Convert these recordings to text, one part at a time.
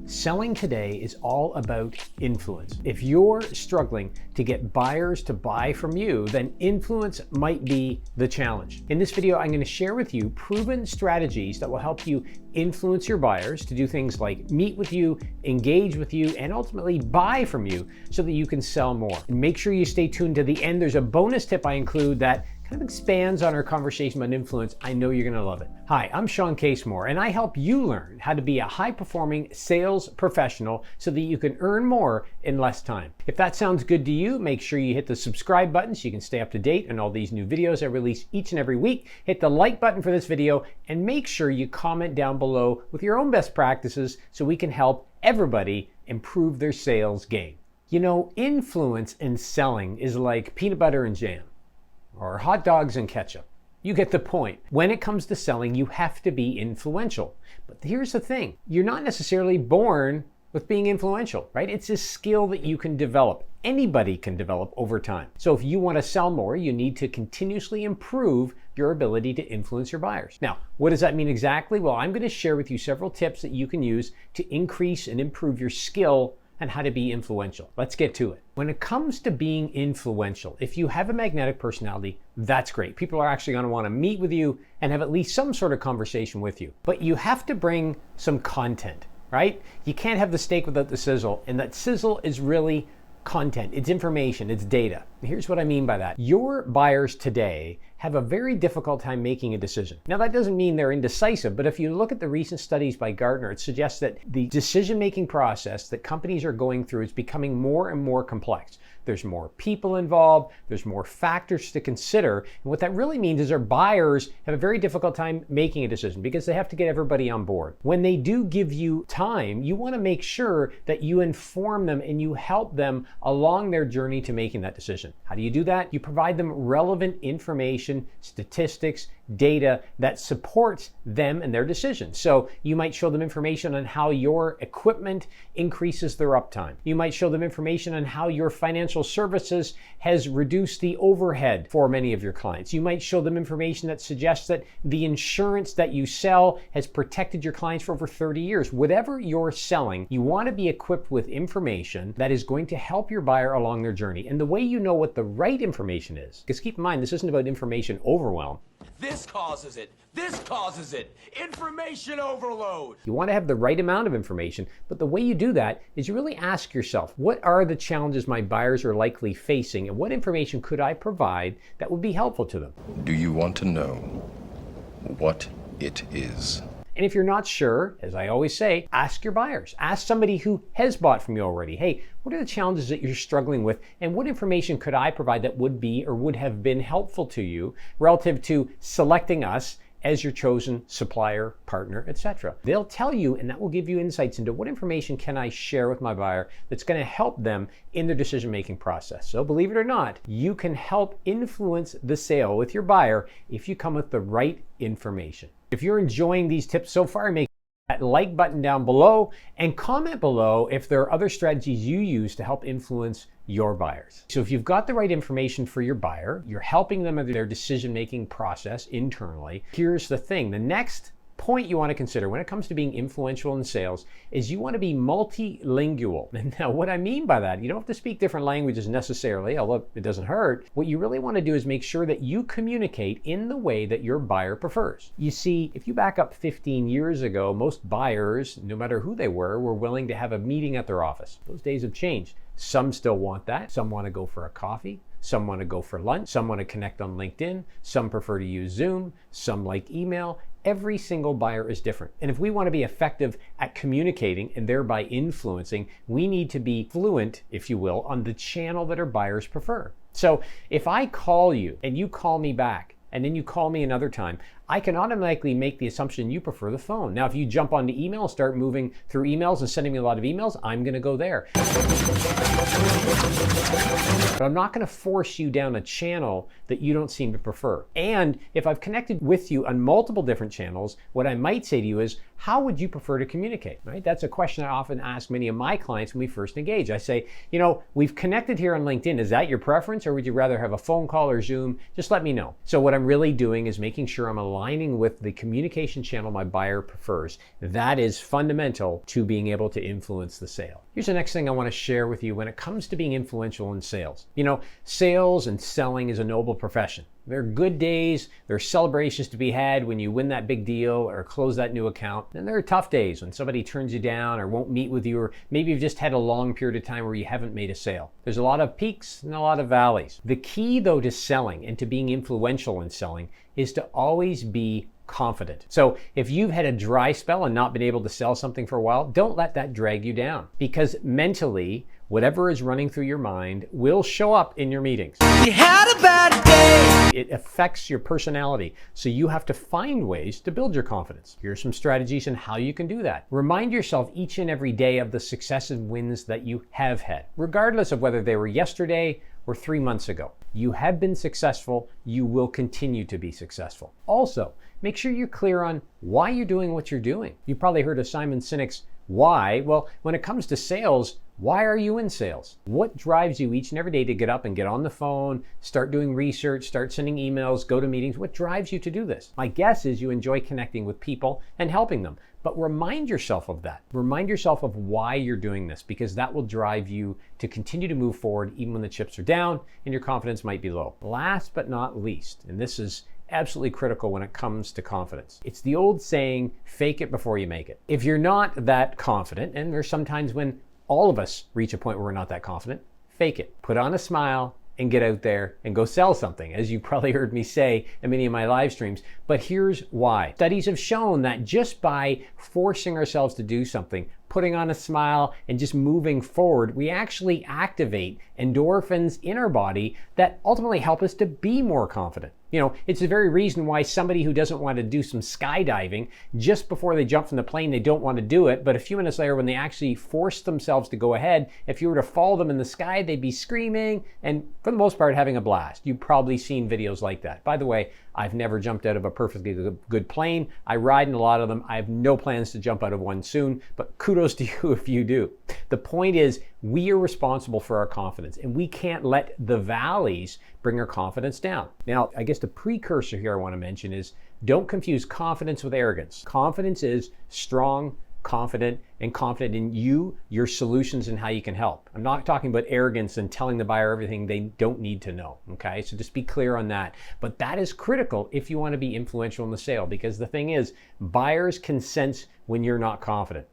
Selling today is all about influence. If you're struggling to get buyers to buy from you, then influence might be the challenge. In this video, I'm going to share with you proven strategies that will help you influence your buyers to do things like meet with you, engage with you, and ultimately buy from you so that you can sell more. And make sure you stay tuned to the end. There's a bonus tip I include that kind of expands on our conversation about influence. I know you're going to love it. Hi, I'm Shawn Casemore, and I help you learn how to be a high-performing sales professional so that you can earn more in less time. If that sounds good to you, make sure you hit the subscribe button so you can stay up to date on all these new videos I release each and every week. Hit the like button for this video, and make sure you comment down below with your own best practices so we can help everybody improve their sales game. You know, influence in selling is like peanut butter and jam, or hot dogs and ketchup. You get the point. When it comes to selling, you have to be influential. But here's the thing, you're not necessarily born with being influential, right? It's a skill that you can develop. Anybody can develop over time. So if you want to sell more, you need to continuously improve your ability to influence your buyers. Now, what does that mean exactly? Well, I'm going to share with you several tips that you can use to increase and improve your skill and how to be influential. Let's get to it. When it comes to being influential, if you have a magnetic personality, that's great. People are actually going to want to meet with you and have at least some sort of conversation with you. But you have to bring some content, right? You can't have the steak without the sizzle, and that sizzle is really content, it's information, it's data. Here's what I mean by that. Your buyers today have a very difficult time making a decision. Now, that doesn't mean they're indecisive, but if you look at the recent studies by Gartner, it suggests that the decision-making process that companies are going through is becoming more and more complex. There's more people involved, there's more factors to consider, and what that really means is our buyers have a very difficult time making a decision because they have to get everybody on board. When they do give you time, you want to make sure that you inform them and you help them along their journey to making that decision. How do you do that? You provide them relevant information, statistics, data that supports them and their decisions. So you might show them information on how your equipment increases their uptime. You might show them information on how your financial services has reduced the overhead for many of your clients. You might show them information that suggests that the insurance that you sell has protected your clients for over 30 years. Whatever you're selling, you want to be equipped with information that is going to help your buyer along their journey. And the way you know what the right information is, because keep in mind, this isn't about information overwhelm. This causes it. This causes it. Information overload. You want to have the right amount of information, but the way you do that is you really ask yourself, what are the challenges my buyers are likely facing, and what information could I provide that would be helpful to them? Do you want to know what it is? And if you're not sure, as I always say, ask your buyers. Ask somebody who has bought from you already. Hey, what are the challenges that you're struggling with, and what information could I provide that would be or would have been helpful to you relative to selecting us as your chosen supplier, partner, etc. They'll tell you, and that will give you insights into what information can I share with my buyer that's going to help them in their decision-making process. So believe it or not, you can help influence the sale with your buyer if you come with the right information. If you're enjoying these tips so far, make that like button down below and comment below if there are other strategies you use to help influence your buyers. So if you've got the right information for your buyer, you're helping them in their decision-making process internally. Here's the thing, the next point you want to consider when it comes to being influential in sales is you want to be multilingual. And now what I mean by that, you don't have to speak different languages necessarily, although it doesn't hurt. What you really want to do is make sure that you communicate in the way that your buyer prefers. You see, if you back up 15 years ago, most buyers, no matter who they were willing to have a meeting at their office. Those days have changed. Some still want that. Some want to go for a coffee. Some want to go for lunch. Some want to connect on LinkedIn. Some prefer to use Zoom. Some like email. Every single buyer is different. And if we want to be effective at communicating and thereby influencing, we need to be fluent, if you will, on the channel that our buyers prefer. So if I call you and you call me back, and then you call me another time, I can automatically make the assumption you prefer the phone. Now, if you jump onto email, start moving through emails and sending me a lot of emails, I'm gonna go there. But I'm not gonna force you down a channel that you don't seem to prefer. And if I've connected with you on multiple different channels, what I might say to you is, how would you prefer to communicate, right? That's a question I often ask many of my clients when we first engage. I say, we've connected here on LinkedIn. Is that your preference, or would you rather have a phone call or Zoom? Just let me know. So what I'm really doing is making sure I'm aligning with the communication channel my buyer prefers. That is fundamental to being able to influence the sale. Here's the next thing I want to share with you when it comes to being influential in sales. Sales and selling is a noble profession. There are good days, there are celebrations to be had when you win that big deal or close that new account. And there are tough days when somebody turns you down or won't meet with you, or maybe you've just had a long period of time where you haven't made a sale. There's a lot of peaks and a lot of valleys. The key, though, to selling and to being influential in selling is to always be confident. So if you've had a dry spell and not been able to sell something for a while, don't let that drag you down, because mentally, whatever is running through your mind will show up in your meetings. You had a bad day. It affects your personality, so you have to find ways to build your confidence. Here are some strategies on how you can do that. Remind yourself each and every day of the successive wins that you have had, regardless of whether they were yesterday or 3 months ago. You have been successful, you will continue to be successful. Also, make sure you're clear on why you're doing what you're doing. You've probably heard of Simon Sinek's why. Well, when it comes to sales, why are you in sales? What drives you each and every day to get up and get on the phone, start doing research, start sending emails, go to meetings? What drives you to do this? My guess is you enjoy connecting with people and helping them. But remind yourself of that. Remind yourself of why you're doing this, because that will drive you to continue to move forward even when the chips are down and your confidence might be low. Last but not least, and this is absolutely critical when it comes to confidence. It's the old saying, fake it before you make it. If you're not that confident, and there's sometimes when all of us reach a point where we're not that confident, fake it. Put on a smile and get out there and go sell something, as you probably heard me say in many of my live streams. But here's why. Studies have shown that just by forcing ourselves to do something, putting on a smile and just moving forward, we actually activate endorphins in our body that ultimately help us to be more confident. It's the very reason why somebody who doesn't want to do some skydiving, just before they jump from the plane, they don't want to do it. But a few minutes later, when they actually force themselves to go ahead, if you were to follow them in the sky, they'd be screaming and, for the most part, having a blast. You've probably seen videos like that. By the way, I've never jumped out of a perfectly good plane. I ride in a lot of them. I have no plans to jump out of one soon, but kudos to you if you do. The point is, we are responsible for our confidence, and we can't let the valleys bring our confidence down. Now, I guess the precursor here I want to mention is, don't confuse confidence with arrogance. Confidence is strong, confident, and confident in you, your solutions, and how you can help. I'm not talking about arrogance and telling the buyer everything they don't need to know, okay? So just be clear on that. But that is critical if you want to be influential in the sale, because the thing is, buyers can sense when you're not confident.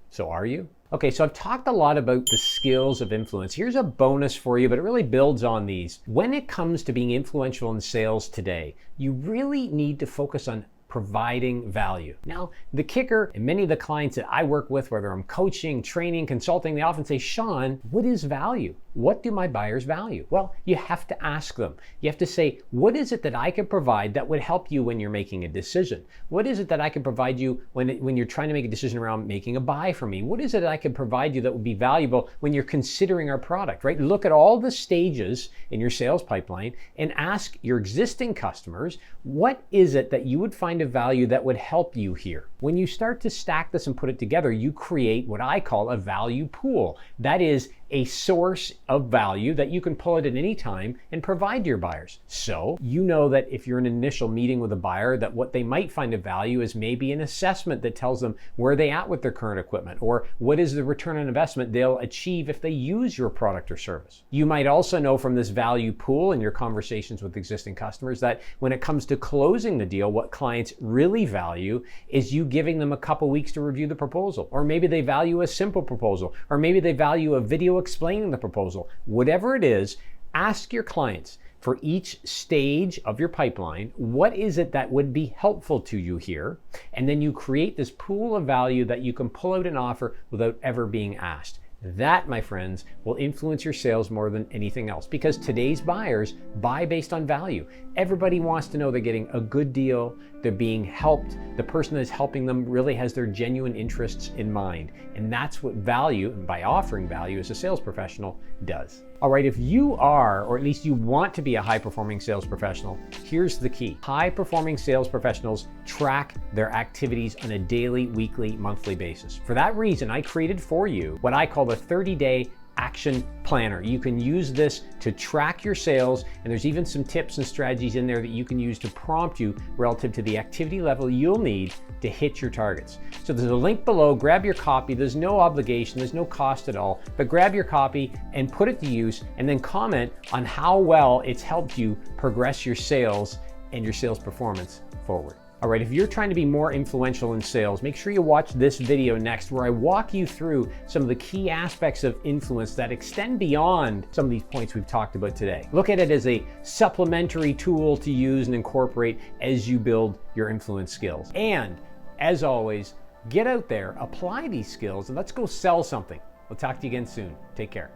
So are you? Okay, so I've talked a lot about the skills of influence. Here's a bonus for you, but it really builds on these. When it comes to being influential in sales today, you really need to focus on providing value. Now, the kicker, and many of the clients that I work with, whether I'm coaching, training, consulting, they often say, Shawn, what is value? What do my buyers value? Well, you have to ask them. You have to say, what is it that I can provide that would help you when you're making a decision? What is it that I can provide you when you're trying to make a decision around making a buy from me? What is it that I can provide you that would be valuable when you're considering our product, right? Look at all the stages in your sales pipeline and ask your existing customers, what is it that you would find of value that would help you here? When you start to stack this and put it together, you create what I call a value pool. That is a source of value that you can pull at any time and provide to your buyers. So you know that if you're in an initial meeting with a buyer, that what they might find of value is maybe an assessment that tells them where they at with their current equipment, or what is the return on investment they'll achieve if they use your product or service. You might also know from this value pool in your conversations with existing customers that when it comes to closing the deal, what clients really value is you giving them a couple weeks to review the proposal, or maybe they value a simple proposal, or maybe they value a video explaining the proposal. Whatever it is, ask your clients for each stage of your pipeline, what is it that would be helpful to you here? And then you create this pool of value that you can pull out and offer without ever being asked. That, my friends, will influence your sales more than anything else, because today's buyers buy based on value. Everybody wants to know they're getting a good deal, they're being helped, the person that's helping them really has their genuine interests in mind. And that's what value, and by offering value as a sales professional, does. All right, if you are, or at least you want to be a high-performing sales professional, here's the key. High-performing sales professionals track their activities on a daily, weekly, monthly basis. For that reason, I created for you what I call the 30-day action planner. You can use this to track your sales, and there's even some tips and strategies in there that you can use to prompt you relative to the activity level you'll need to hit your targets. So there's a link below. Grab your copy. There's no obligation, there's no cost at all, but grab your copy and put it to use, and then comment on how well it's helped you progress your sales and your sales performance forward. All right, if you're trying to be more influential in sales, make sure you watch this video next, where I walk you through some of the key aspects of influence that extend beyond some of these points we've talked about today. Look at it as a supplementary tool to use and incorporate as you build your influence skills. And as always, get out there, apply these skills, and let's go sell something. We'll talk to you again soon. Take care.